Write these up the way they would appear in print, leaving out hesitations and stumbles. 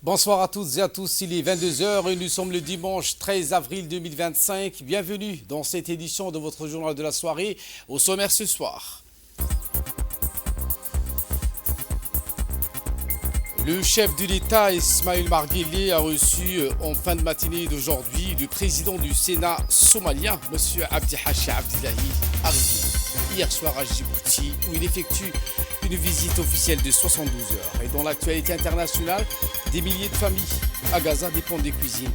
Bonsoir à toutes et à tous, il est 22 heures et nous sommes le dimanche 13 avril 2025. Bienvenue dans cette édition de votre journal de la soirée. Au sommaire ce soir, le chef de l'État Ismaël Marguerite a reçu en fin de matinée d'aujourd'hui le président du Sénat somalien, M. Abdi Hachi Abdillahi, arrivé hier soir à Djibouti où il effectue une visite officielle de 72 heures. Et dans l'actualité internationale, des milliers de familles à Gaza dépendent des cuisines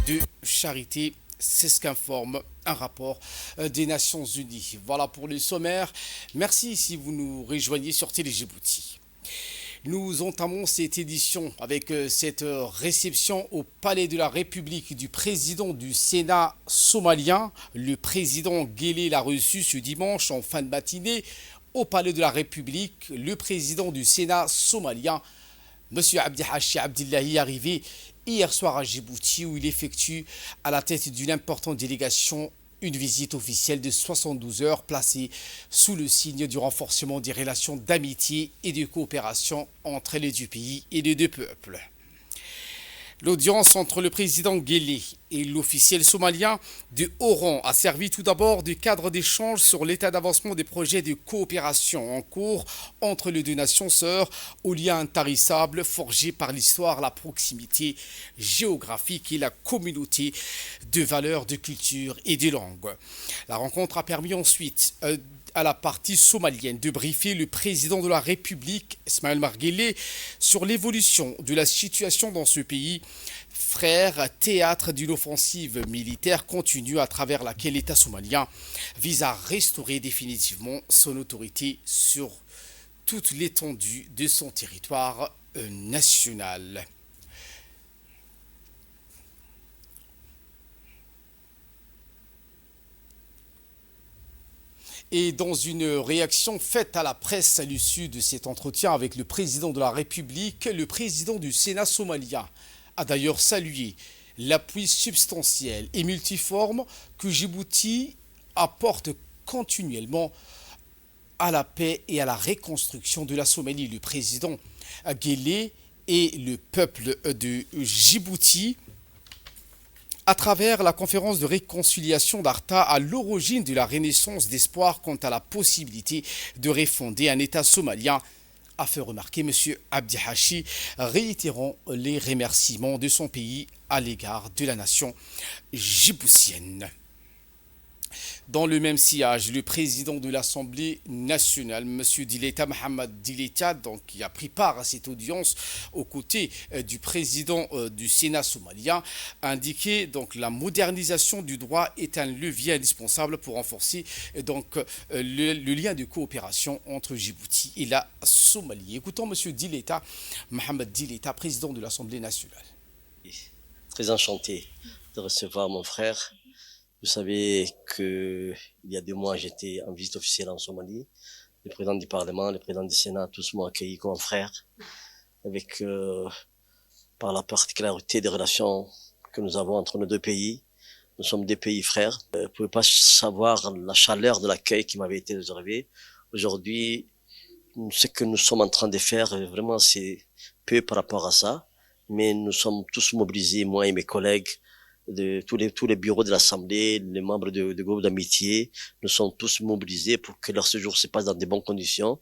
de charité. C'est ce qu'informe un rapport des Nations Unies. Voilà pour le sommaire. Merci si vous nous rejoignez sur Télé Djibouti. Nous entamons cette édition avec cette réception au Palais de la République du président du Sénat somalien. Le président Guelleh l'a reçu ce dimanche en fin de matinée au Palais de la République. Le président du Sénat somalien, M. Abdi Hachi Abdillahi, arrivé hier soir à Djibouti où il effectue à la tête d'une importante délégation une visite officielle de 72 heures placée sous le signe du renforcement des relations d'amitié et de coopération entre les deux pays et les deux peuples. L'audience entre le président Guelleh et l'officiel somalien de haut rang a servi tout d'abord de cadre d'échange sur l'état d'avancement des projets de coopération en cours entre les deux nations sœurs aux liens intarissables forgés par l'histoire, la proximité géographique et la communauté de valeurs, de culture et de langues. La rencontre a permis ensuite à la partie somalienne de briefer le président de la République, Ismaël Marguerite, sur l'évolution de la situation dans ce pays, frère théâtre d'une offensive militaire continue à travers laquelle l'État somalien vise à restaurer définitivement son autorité sur toute l'étendue de son territoire national. Et dans une réaction faite à la presse à l'issue de cet entretien avec le président de la République, le président du Sénat somalien a d'ailleurs salué l'appui substantiel et multiforme que Djibouti apporte continuellement à la paix et à la reconstruction de la Somalie. Le président Guelleh et le peuple de Djibouti à travers la conférence de réconciliation d'Arta à l'origine de la renaissance d'espoir quant à la possibilité de refonder un État somalien, a fait remarquer M. Abdi Hachi, réitérant les remerciements de son pays à l'égard de la nation djiboutienne. Dans le même sillage, le président de l'Assemblée nationale, M. Dileta Mohamed Dileta, qui a pris part à cette audience aux côtés du président du Sénat somalien, a indiqué que la modernisation du droit est un levier indispensable pour renforcer le lien de coopération entre Djibouti et la Somalie. Écoutons M. Dileta Mohamed Dileta, président de l'Assemblée nationale. Très enchanté de recevoir mon frère. Vous savez qu'il y a 2 mois, j'étais en visite officielle en Somalie. Le président du Parlement, le président du Sénat, tous m'ont accueilli comme frère, avec par la particularité des relations que nous avons entre nos 2 pays. Nous sommes 2 pays frères. Vous ne pouvez pas savoir la chaleur de l'accueil qui m'avait été réservé. Aujourd'hui, ce que nous sommes en train de faire, vraiment, c'est peu par rapport à ça. Mais nous sommes tous mobilisés, moi et mes collègues, de tous les bureaux de l'Assemblée, les membres de groupes d'amitié, nous sommes tous mobilisés pour que leur séjour se passe dans de bonnes conditions.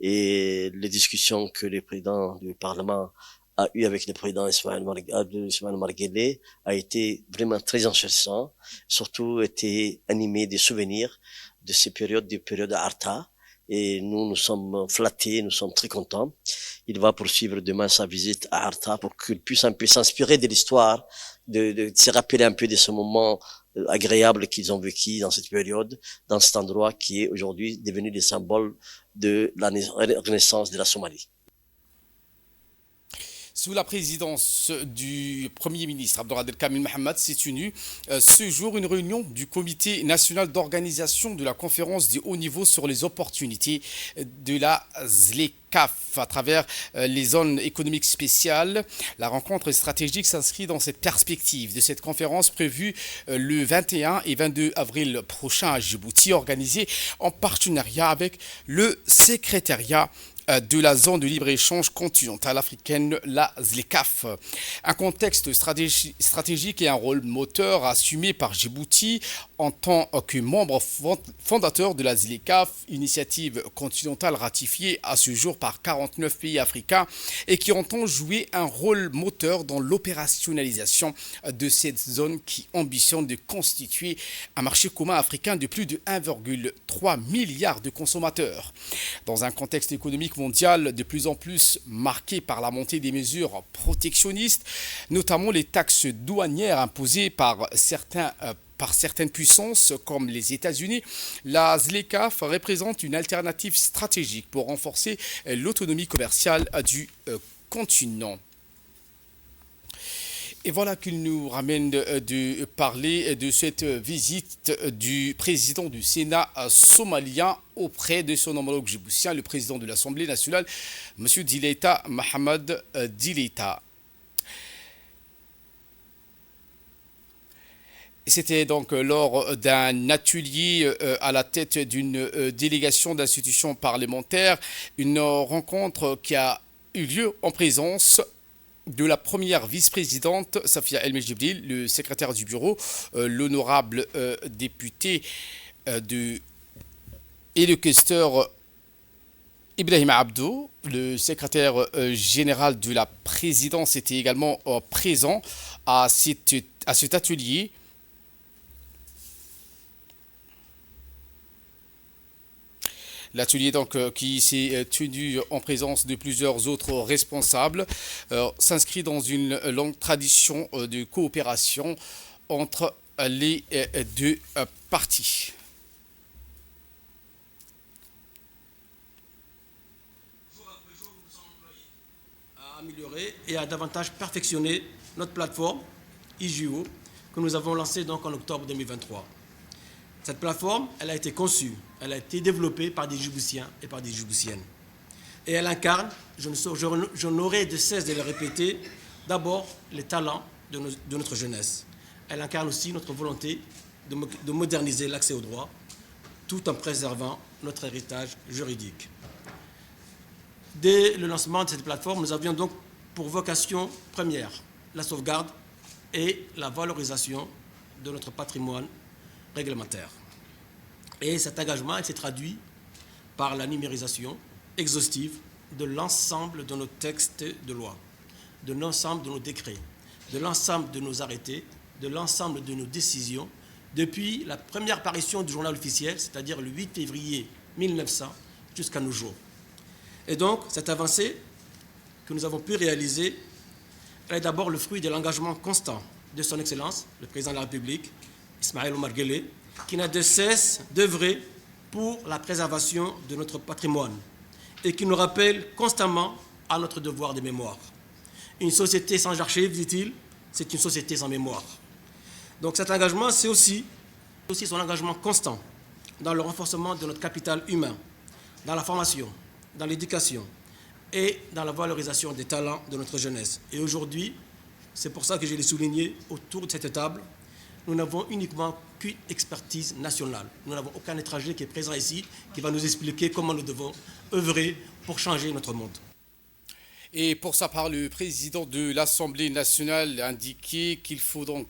Et les discussions que le président du Parlement a eues avec le président Ismaël Marguerite a été vraiment très enrichissant, surtout été animé des souvenirs de ces périodes à Arta. Et nous sommes flattés, nous sommes très contents. Il va poursuivre demain sa visite à Arta pour qu'il puisse un peu s'inspirer de l'histoire, de se rappeler un peu de ce moment agréable qu'ils ont vécu dans cette période, dans cet endroit qui est aujourd'hui devenu le symbole de la renaissance de la Somalie. Sous la présidence du Premier ministre Abdelkader Mohamed s'est tenue ce jour une réunion du Comité national d'organisation de la conférence de haut niveau sur les opportunités de la ZLECAf à travers les zones économiques spéciales. La rencontre stratégique s'inscrit dans cette perspective de cette conférence prévue le 21 et 22 avril prochain à Djibouti, organisée en partenariat avec le secrétariat de la zone de libre-échange continentale africaine, la ZLECAf. Un contexte stratégique et un rôle moteur assumé par Djibouti en tant que membre fondateur de la ZLECAf, initiative continentale ratifiée à ce jour par 49 pays africains et qui entend jouer un rôle moteur dans l'opérationnalisation de cette zone qui ambitionne de constituer un marché commun africain de plus de 1,3 milliard de consommateurs. Dans un contexte économique mondial de plus en plus marqué par la montée des mesures protectionnistes, notamment les taxes douanières imposées par certaines puissances comme les États-Unis, la ZLECAf représente une alternative stratégique pour renforcer l'autonomie commerciale du continent. Et voilà qu'il nous ramène de parler de cette visite du président du Sénat somalien auprès de son homologue djiboutien, le président de l'Assemblée nationale, M. Dileita Mohamed Dileita. C'était donc lors d'un atelier à la tête d'une délégation d'institutions parlementaires, une rencontre qui a eu lieu en présence de la première vice-présidente Safia El Medjibril, le secrétaire du bureau, l'honorable député et le questeur Ibrahim Abdou, le secrétaire général de la présidence, était également présent à cet atelier. L'atelier donc qui s'est tenu en présence de plusieurs autres responsables s'inscrit dans une longue tradition de coopération entre les deux parties. Jour après jour, nous sommes employés à améliorer et à davantage perfectionner notre plateforme IJO que nous avons lancée donc en octobre 2023. Cette plateforme, elle a été conçue, elle a été développée par des Djiboutiens et par des Djiboutiennes. Et elle incarne, je n'aurai de cesse de le répéter, d'abord les talents de notre jeunesse. Elle incarne aussi notre volonté de moderniser l'accès au droit, tout en préservant notre héritage juridique. Dès le lancement de cette plateforme, nous avions donc pour vocation première la sauvegarde et la valorisation de notre patrimoine réglementaire. Et cet engagement s'est traduit par la numérisation exhaustive de l'ensemble de nos textes de loi, de l'ensemble de nos décrets, de l'ensemble de nos arrêtés, de l'ensemble de nos décisions, depuis la première parution du journal officiel, c'est-à-dire le 8 février 1900, jusqu'à nos jours. Et donc, cette avancée que nous avons pu réaliser, elle est d'abord le fruit de l'engagement constant de son Excellence, le Président de la République, Ismaël Omar Guelleh, qui n'a de cesse d'œuvrer pour la préservation de notre patrimoine et qui nous rappelle constamment à notre devoir de mémoire. Une société sans archives, dit-il, c'est une société sans mémoire. Donc cet engagement, c'est aussi son engagement constant dans le renforcement de notre capital humain, dans la formation, dans l'éducation et dans la valorisation des talents de notre jeunesse. Et aujourd'hui, c'est pour ça que je l'ai souligné autour de cette table, nous n'avons uniquement qu'une expertise nationale. Nous n'avons aucun étranger qui est présent ici qui va nous expliquer comment nous devons œuvrer pour changer notre monde. Et pour sa part, le président de l'Assemblée nationale a indiqué qu'il faut donc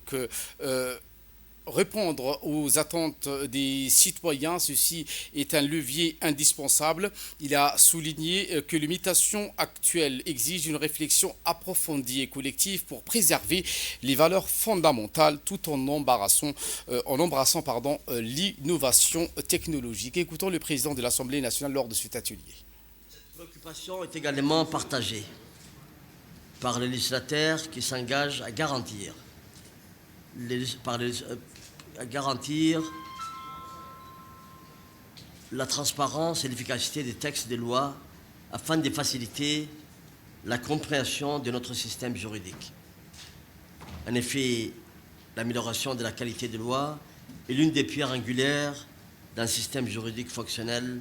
répondre aux attentes des citoyens. Ceci est un levier indispensable. Il a souligné que les mutations actuelles exigent une réflexion approfondie et collective pour préserver les valeurs fondamentales tout en embrassant l'innovation technologique. Écoutons le président de l'Assemblée nationale lors de cet atelier. Cette préoccupation est également partagée par les législateurs qui s'engagent à garantir la transparence et l'efficacité des textes de loi afin de faciliter la compréhension de notre système juridique. En effet, l'amélioration de la qualité des lois est l'une des pierres angulaires d'un système juridique fonctionnel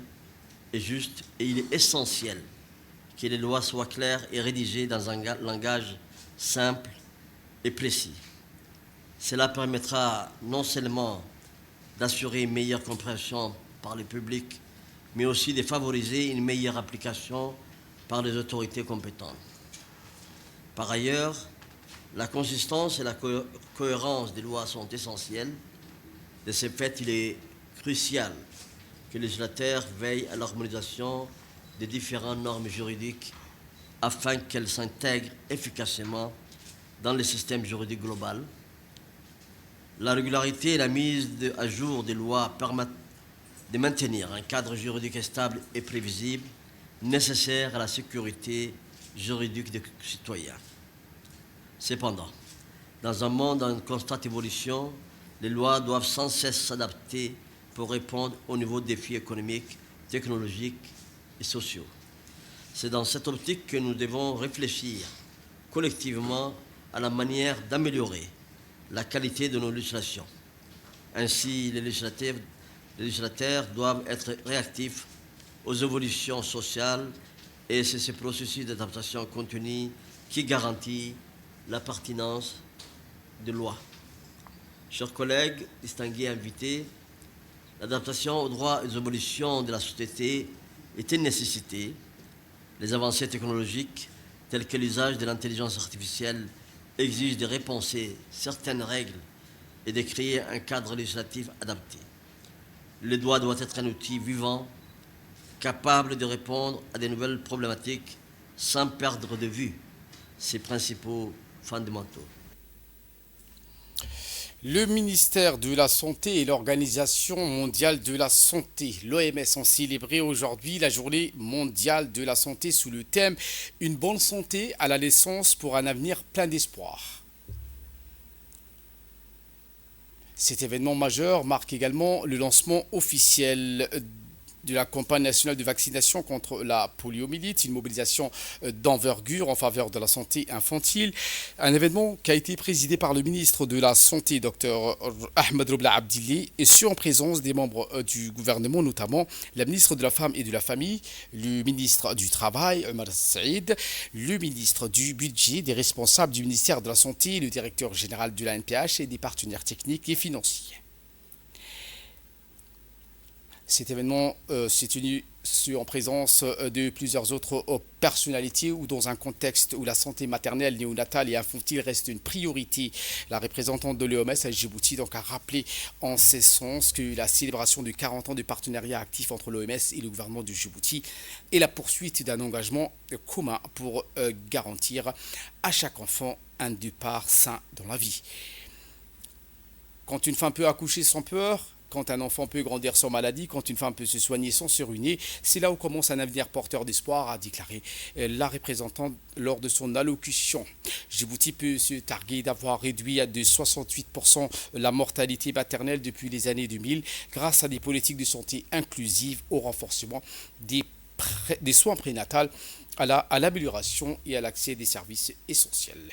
et juste, et il est essentiel que les lois soient claires et rédigées dans un langage simple et précis. Cela permettra non seulement d'assurer une meilleure compréhension par le public, mais aussi de favoriser une meilleure application par les autorités compétentes. Par ailleurs, la consistance et la cohérence des lois sont essentielles. De ce fait, il est crucial que le législateur veille à l'harmonisation des différentes normes juridiques afin qu'elles s'intègrent efficacement dans le système juridique global. La régularité et la mise à jour des lois permettent de maintenir un cadre juridique stable et prévisible nécessaire à la sécurité juridique des citoyens. Cependant, dans un monde en constante évolution, les lois doivent sans cesse s'adapter pour répondre aux nouveaux défis économiques, technologiques et sociaux. C'est dans cette optique que nous devons réfléchir collectivement à la manière d'améliorer la qualité de nos législations. Ainsi, les législateurs doivent être réactifs aux évolutions sociales et c'est ce processus d'adaptation continue qui garantit la pertinence de lois. Chers collègues, distingués invités, l'adaptation aux droits et aux évolutions de la société est une nécessité. Les avancées technologiques, telles que l'usage de l'intelligence artificielle, exigent de repenser certaines règles et de créer un cadre législatif adapté. Le droit doit être un outil vivant, capable de répondre à de nouvelles problématiques sans perdre de vue ses principaux fondamentaux. Le ministère de la Santé et l'Organisation mondiale de la santé, l'OMS, ont célébré aujourd'hui la journée mondiale de la santé sous le thème « Une bonne santé à la naissance pour un avenir plein d'espoir ». Cet événement majeur marque également le lancement officiel de la campagne nationale de vaccination contre la poliomyélite, une mobilisation d'envergure en faveur de la santé infantile. Un événement qui a été présidé par le ministre de la Santé, Dr Ahmed Roubla Abdili, et ce en présence des membres du gouvernement, notamment la ministre de la Femme et de la Famille, le ministre du Travail, Omar Saïd, le ministre du Budget, des responsables du ministère de la Santé, le directeur général de l'ANPH et des partenaires techniques et financiers. Cet événement s'est tenu en présence de plusieurs autres personnalités ou dans un contexte où la santé maternelle, néonatale et infantile reste une priorité. La représentante de l'OMS à Djibouti donc a rappelé en ce sens que la célébration de 40 ans de partenariat actif entre l'OMS et le gouvernement de Djibouti est la poursuite d'un engagement commun pour garantir à chaque enfant un départ sain dans la vie. Quand une femme peut accoucher sans peur, quand un enfant peut grandir sans maladie, quand une femme peut se soigner sans se ruiner, c'est là où commence un avenir porteur d'espoir, a déclaré la représentante lors de son allocution. Djibouti peut se targuer d'avoir réduit à de 68% la mortalité maternelle depuis les années 2000 grâce à des politiques de santé inclusives, au renforcement des soins prénatals, à l'amélioration et à l'accès des services essentiels.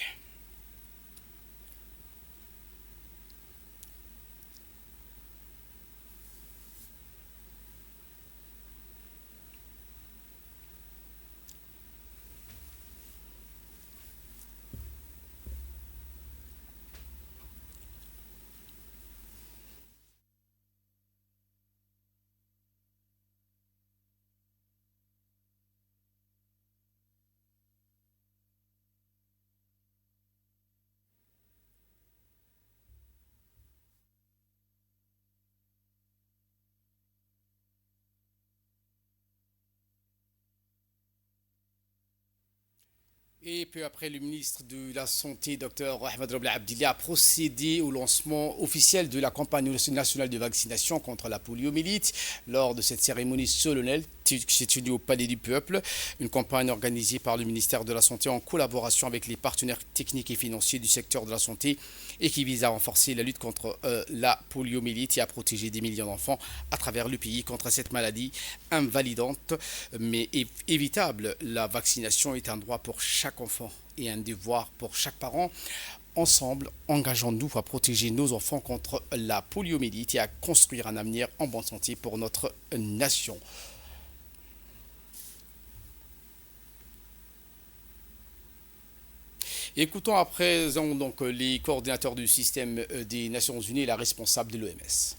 Et peu après, le ministre de la Santé, Dr Ahmed Roubla Abdili, a procédé au lancement officiel de la campagne nationale de vaccination contre la poliomyélite. Lors de cette cérémonie solennelle qui s'est tenue au Palais du Peuple, une campagne organisée par le ministère de la Santé en collaboration avec les partenaires techniques et financiers du secteur de la santé et qui vise à renforcer la lutte contre la poliomyélite et à protéger des millions d'enfants à travers le pays contre cette maladie invalidante mais évitable. La vaccination est un droit pour chaque enfant et un devoir pour chaque parent. Ensemble, engageons-nous à protéger nos enfants contre la poliomyélite et à construire un avenir en bonne santé pour notre nation. Écoutons à présent donc les coordinateurs du système des Nations Unies et la responsable de l'OMS.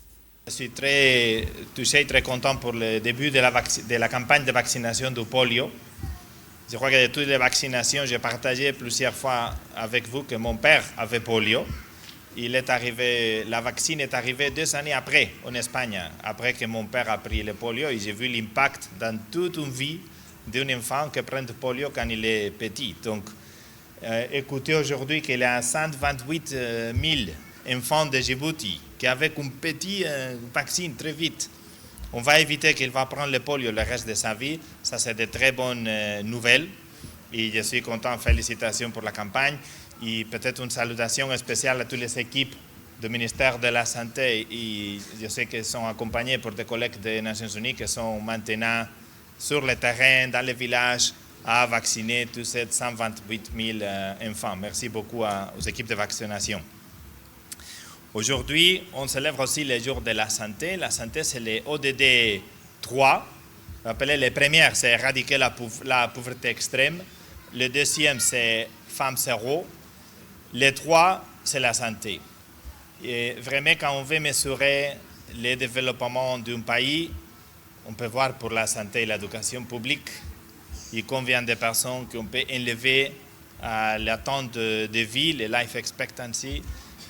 Je suis très content pour le début de la campagne de vaccination du polio. Je crois que de toutes les vaccinations, j'ai partagé plusieurs fois avec vous que mon père avait polio. La vaccine est arrivée 2 années après en Espagne, après que mon père a pris le polio, et j'ai vu l'impact dans toute une vie d'un enfant qui prend le polio quand il est petit. Donc, écoutez aujourd'hui qu'il y a 128 000 enfants de Djibouti qui avec un petit vaccin très vite, on va éviter qu'il va prendre le polio le reste de sa vie. Ça, c'est de très bonnes nouvelles. Et je suis content, félicitations pour la campagne. Et peut-être une salutation spéciale à toutes les équipes du ministère de la Santé. Et je sais qu'elles sont accompagnées par des collègues des Nations Unies qui sont maintenant sur le terrain, dans les villages, à vacciner tous ces 128 000 enfants. Merci beaucoup aux équipes de vaccination. Aujourd'hui, on célèbre aussi le jour de la santé. La santé, c'est les ODD 3. Rappelez, les premières, c'est éradiquer la pauvreté extrême. Le deuxième, c'est Femmes zéro. Les 3, c'est la santé. Et vraiment, quand on veut mesurer le développement d'un pays, on peut voir pour la santé et l'éducation publique et combien de personnes qu'on peut élever à l'attente de vie, le life expectancy,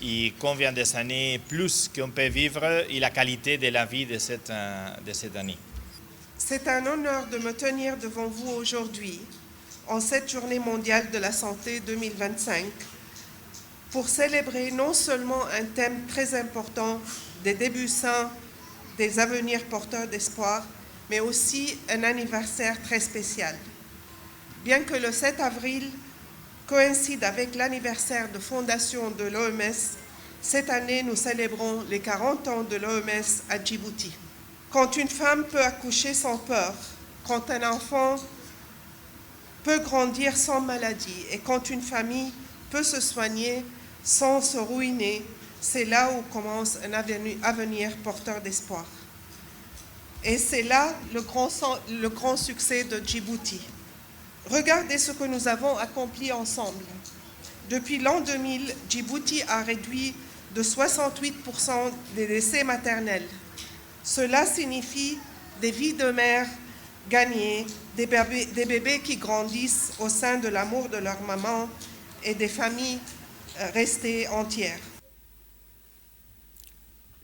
et combien des années plus qu'on peut vivre et la qualité de la vie de cette année. C'est un honneur de me tenir devant vous aujourd'hui, en cette journée mondiale de la santé 2025, pour célébrer non seulement un thème très important des débuts sains, des avenirs porteurs d'espoir, mais aussi un anniversaire très spécial. Bien que le 7 avril coïncide avec l'anniversaire de fondation de l'OMS, cette année, nous célébrons les 40 ans de l'OMS à Djibouti. Quand une femme peut accoucher sans peur, quand un enfant peut grandir sans maladie et quand une famille peut se soigner sans se ruiner, c'est là où commence un avenir porteur d'espoir. Et c'est là le grand succès de Djibouti. Regardez ce que nous avons accompli ensemble. Depuis l'an 2000, Djibouti a réduit de 68% des décès maternels. Cela signifie des vies de mères gagnées, des bébés qui grandissent au sein de l'amour de leur maman et des familles restées entières.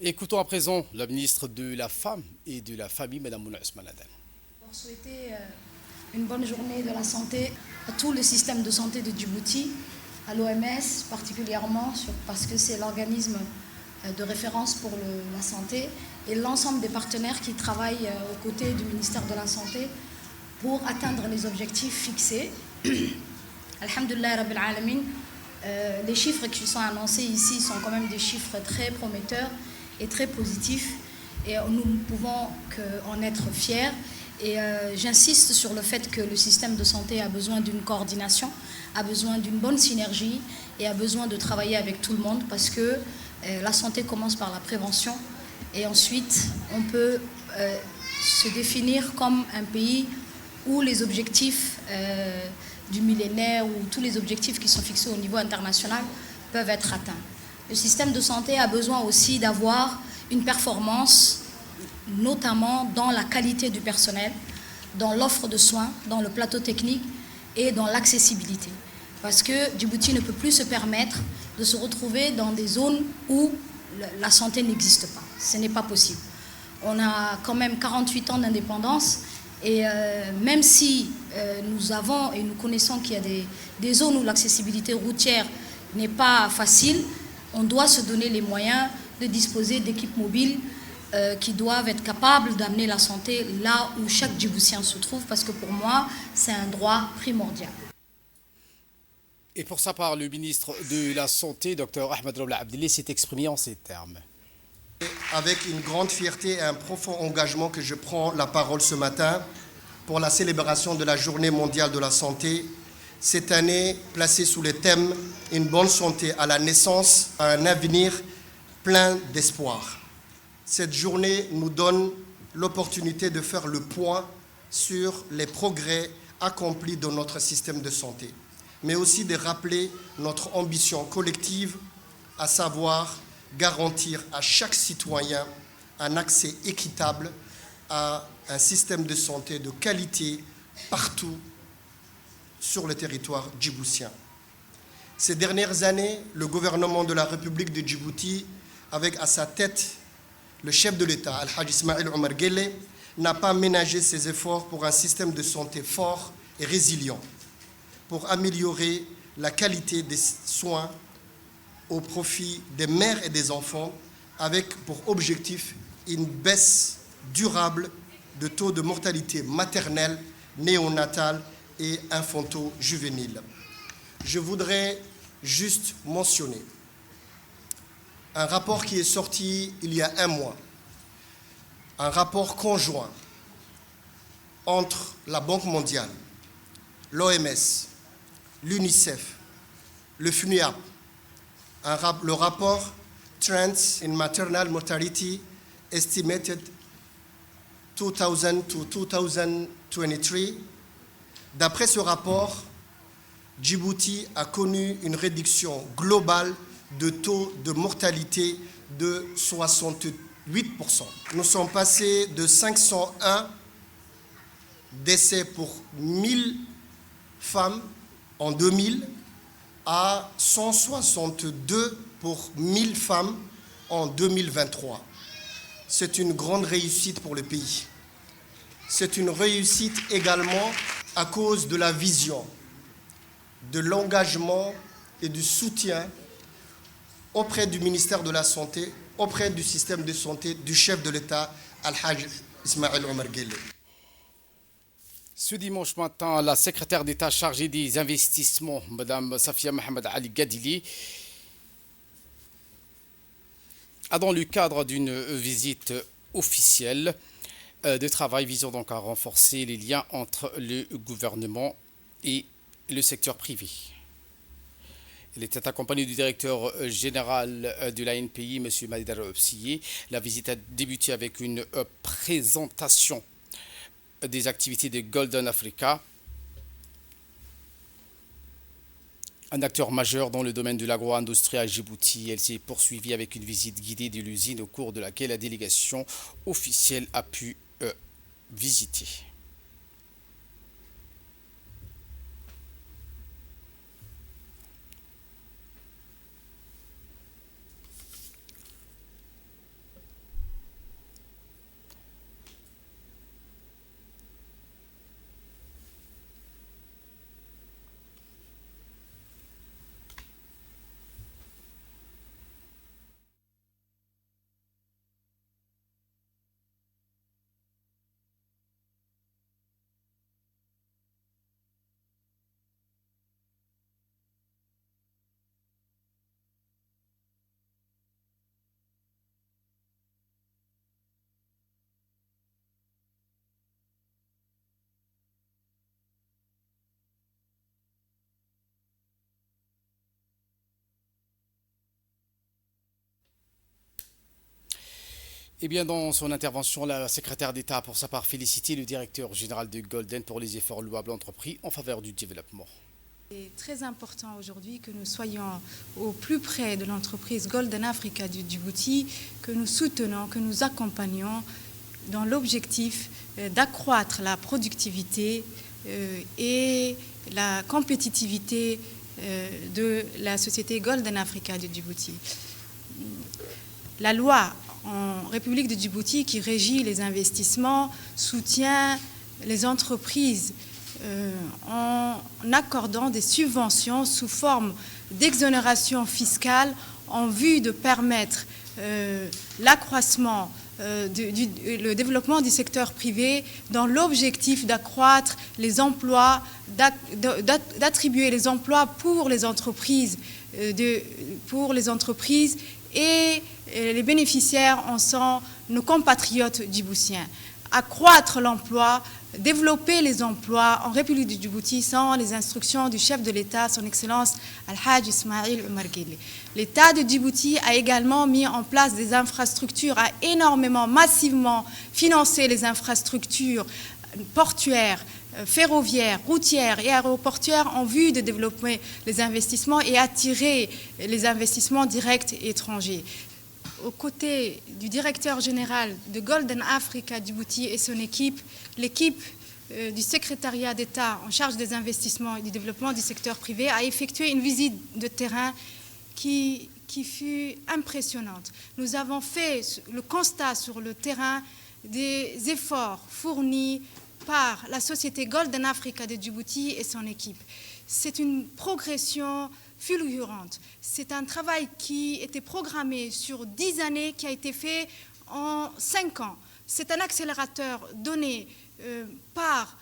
Écoutons à présent la ministre de la Femme et de la Famille, Mme Mouna Ousmane Aden. Pour souhaiter une bonne journée de la santé à tout le système de santé de Djibouti, à l'OMS particulièrement, parce que c'est l'organisme de référence pour la santé, et l'ensemble des partenaires qui travaillent aux côtés du ministère de la Santé pour atteindre les objectifs fixés. Alhamdulillah Rabbil Alamin, les chiffres qui sont annoncés ici sont quand même des chiffres très prometteurs et très positifs, et nous ne pouvons qu'en être fiers. Et j'insiste sur le fait que le système de santé a besoin d'une coordination, a besoin d'une bonne synergie et a besoin de travailler avec tout le monde, parce que la santé commence par la prévention, et ensuite on peut se définir comme un pays où les objectifs du millénaire ou tous les objectifs qui sont fixés au niveau international peuvent être atteints. Le système de santé a besoin aussi d'avoir une performance, notamment dans la qualité du personnel, dans l'offre de soins, dans le plateau technique et dans l'accessibilité. Parce que Djibouti ne peut plus se permettre de se retrouver dans des zones où la santé n'existe pas. Ce n'est pas possible. On a quand même 48 ans d'indépendance, et même si nous avons et nous connaissons qu'il y a des zones où l'accessibilité routière n'est pas facile, on doit se donner les moyens de disposer d'équipes mobiles qui doivent être capables d'amener la santé là où chaque Djiboutien se trouve, parce que pour moi, c'est un droit primordial. Et pour sa part, le ministre de la Santé, Dr Ahmed Rawla Abdelli, s'est exprimé en ces termes. Avec une grande fierté et un profond engagement que je prends la parole ce matin pour la célébration de la Journée mondiale de la santé, cette année placée sous le thème « Une bonne santé à la naissance, à un avenir plein d'espoir ». Cette journée nous donne l'opportunité de faire le point sur les progrès accomplis dans notre système de santé, mais aussi de rappeler notre ambition collective, à savoir garantir à chaque citoyen un accès équitable à un système de santé de qualité partout sur le territoire djiboutien. Ces dernières années, le gouvernement de la République de Djibouti, avec à sa tête le chef de l'État, Al-Hajj Ismail Omar Guelleh, n'a pas ménagé ses efforts pour un système de santé fort et résilient, pour améliorer la qualité des soins au profit des mères et des enfants, avec pour objectif une baisse durable de taux de mortalité maternelle, néonatale et infanto-juvénile. Je voudrais juste mentionner un rapport qui est sorti il y a un mois, un rapport conjoint entre la Banque mondiale, l'OMS, l'UNICEF, le FNUAP, le rapport Trends in Maternal Mortality Estimated 2000 to 2023. D'après ce rapport, Djibouti a connu une réduction globale de taux de mortalité de 68%. Nous sommes passés de 501 décès pour 1000 femmes en 2000 à 162 pour 1000 femmes en 2023. C'est une grande réussite pour le pays. C'est une réussite également à cause de la vision, de l'engagement et du soutien auprès du ministère de la Santé, auprès du système de santé du chef de l'État, Al-Hajj Ismail Omar Guelleh. Ce dimanche matin, la secrétaire d'État chargée des investissements, Mme Safia Mohamed Ali Gadili, a dans le cadre d'une visite officielle de travail visant donc à renforcer les liens entre le gouvernement et le secteur privé. Elle était accompagnée du directeur général de l'ANPI, M. Madar Obsiye. La visite a débuté avec une présentation des activités de Golden Africa, un acteur majeur dans le domaine de l'agro-industrie à Djibouti. Elle s'est poursuivie avec une visite guidée de l'usine au cours de laquelle la délégation officielle a pu visiter. Eh bien, dans son intervention, la secrétaire d'État a pour sa part félicité le directeur général de Golden pour les efforts louables entrepris en faveur du développement. C'est très important aujourd'hui que nous soyons au plus près de l'entreprise Golden Africa du Djibouti, que nous soutenons, que nous accompagnons dans l'objectif d'accroître la productivité et la compétitivité de la société Golden Africa du Djibouti. La loi en République de Djibouti qui régit les investissements soutient les entreprises en accordant des subventions sous forme d'exonération fiscale en vue de permettre l'accroissement, le développement du secteur privé dans l'objectif d'accroître les emplois, d'attribuer les emplois pour les entreprises, et les bénéficiaires en sont nos compatriotes djiboutiens. Accroître l'emploi, développer les emplois en République du Djibouti sans les instructions du chef de l'État, son Excellence Al-Hajj Ismail Omar Guelleh. L'État de Djibouti a également mis en place des infrastructures, a énormément, massivement financé les infrastructures portuaires, ferroviaires, routières et aéroportuaires en vue de développer les investissements et attirer les investissements directs étrangers. Aux côtés du directeur général de Golden Africa Djibouti et son équipe, l'équipe du secrétariat d'État en charge des investissements et du développement du secteur privé a effectué une visite de terrain qui fut impressionnante. Nous avons fait le constat sur le terrain des efforts fournis par la société Golden Africa de Djibouti et son équipe. C'est une progression fulgurante. C'est un travail qui était programmé sur 10 années, qui a été fait en 5 ans. C'est un accélérateur donné par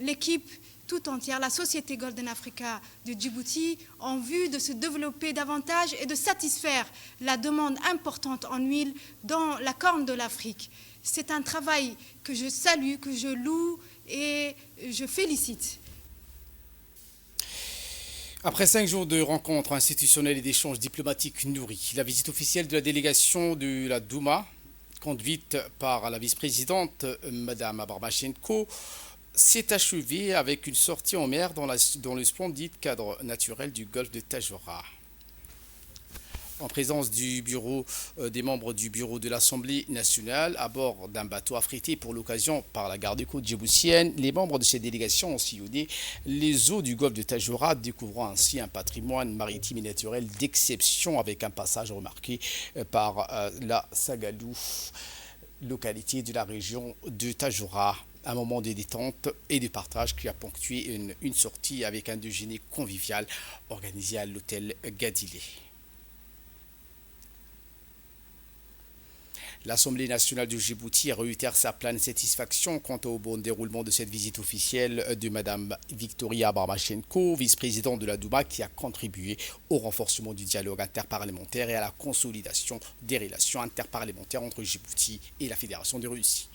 l'équipe tout entière, la société Golden Africa de Djibouti, en vue de se développer davantage et de satisfaire la demande importante en huile dans la Corne de l'Afrique. C'est un travail que je salue, que je loue et je félicite. Après 5 jours de rencontres institutionnelles et d'échanges diplomatiques nourris, la visite officielle de la délégation de la Douma, conduite par la vice-présidente Mme Barbachenko, s'est achevée avec une sortie en mer dans le splendide cadre naturel du golfe de Tadjoura. En présence des membres du bureau de l'Assemblée nationale, à bord d'un bateau affrété pour l'occasion par la garde-côte djiboutienne, les membres de cette délégation ont sillonné les eaux du golfe de Tadjoura, découvrant ainsi un patrimoine maritime et naturel d'exception avec un passage remarqué par la Sagalou, localité de la région de Tadjoura. Un moment de détente et de partage qui a ponctué une sortie avec un déjeuner convivial organisé à l'hôtel Gadilé. L'Assemblée nationale du Djibouti réitère sa pleine satisfaction quant au bon déroulement de cette visite officielle de Mme Victoria Barbachenko, vice-présidente de la Douma, qui a contribué au renforcement du dialogue interparlementaire et à la consolidation des relations interparlementaires entre Djibouti et la Fédération de Russie.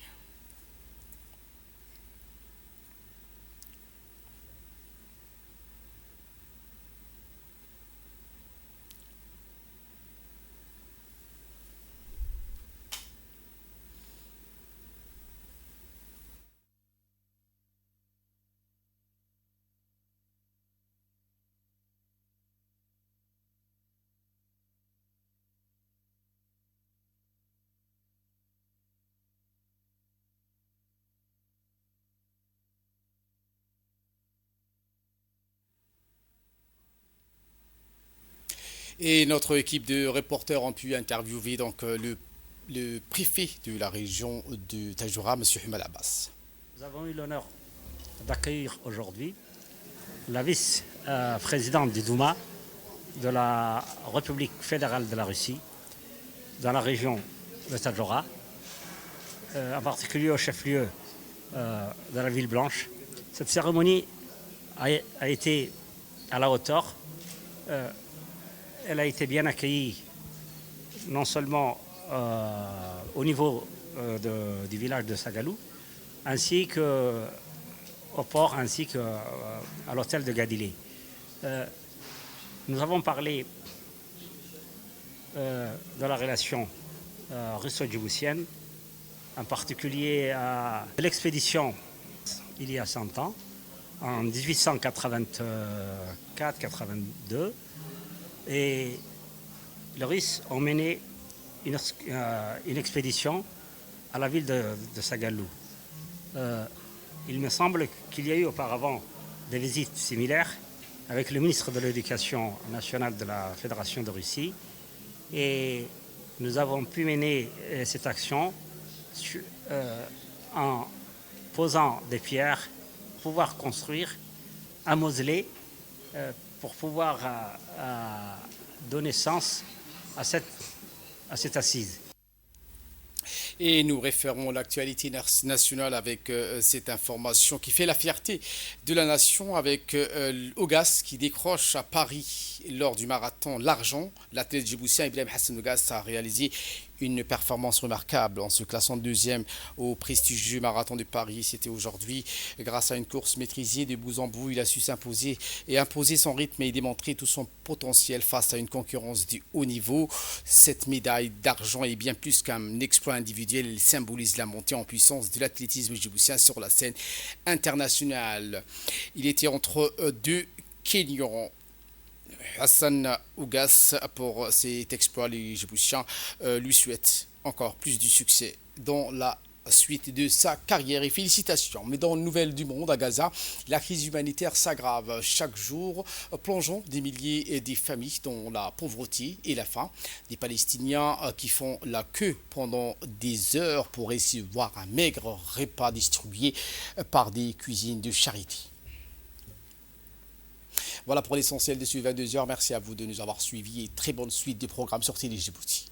Et notre équipe de reporters ont pu interviewer donc le préfet de la région de Tadjoura, M. Humal Abbas. Nous avons eu l'honneur d'accueillir aujourd'hui la vice-présidente du Douma de la République fédérale de la Russie dans la région de Tadjoura, en particulier au chef-lieu de la ville blanche. Cette cérémonie a été à la hauteur. Elle a été bien accueillie, non seulement au niveau du village de Sagalou, ainsi qu'au port, ainsi qu'à l'hôtel de Gadilé. Nous avons parlé de la relation russo-djiboutienne, en particulier à l'expédition il y a 100 ans, en 1884-82. Et les Russes ont mené une expédition à la ville de Sagalou. Il me semble qu'il y a eu auparavant des visites similaires avec le ministre de l'Éducation nationale de la Fédération de Russie. Et nous avons pu mener cette action en posant des pierres pour pouvoir construire un mausolée pour pouvoir donner sens à cette assise. Et nous référons l'actualité nationale avec cette information qui fait la fierté de la nation avec Ougass qui décroche à Paris lors du marathon l'argent. L'athlète djiboutien Ibrahim Hassan Ougass a réalisé une performance remarquable en se classant deuxième au prestigieux marathon de Paris. C'était aujourd'hui. Grâce à une course maîtrisée de bout en bout, il a su s'imposer et imposer son rythme et démontrer tout son potentiel face à une concurrence du haut niveau. Cette médaille d'argent est bien plus qu'un exploit individuel. Elle symbolise la montée en puissance de l'athlétisme djiboutien sur la scène internationale. Il était entre deux Kenyans. Hassan Ougass, pour cet exploit, les Djiboutiens lui souhaitent encore plus du succès dans la suite de sa carrière et félicitations. Mais dans une nouvelle du monde à Gaza, la crise humanitaire s'aggrave chaque jour, plongeant des milliers et des familles dans la pauvreté et la faim. Des Palestiniens qui font la queue pendant des heures pour recevoir un maigre repas distribué par des cuisines de charité. Voilà pour l'essentiel de ce 22h. Merci à vous de nous avoir suivis et très bonne suite des programmes sur Télé Djibouti.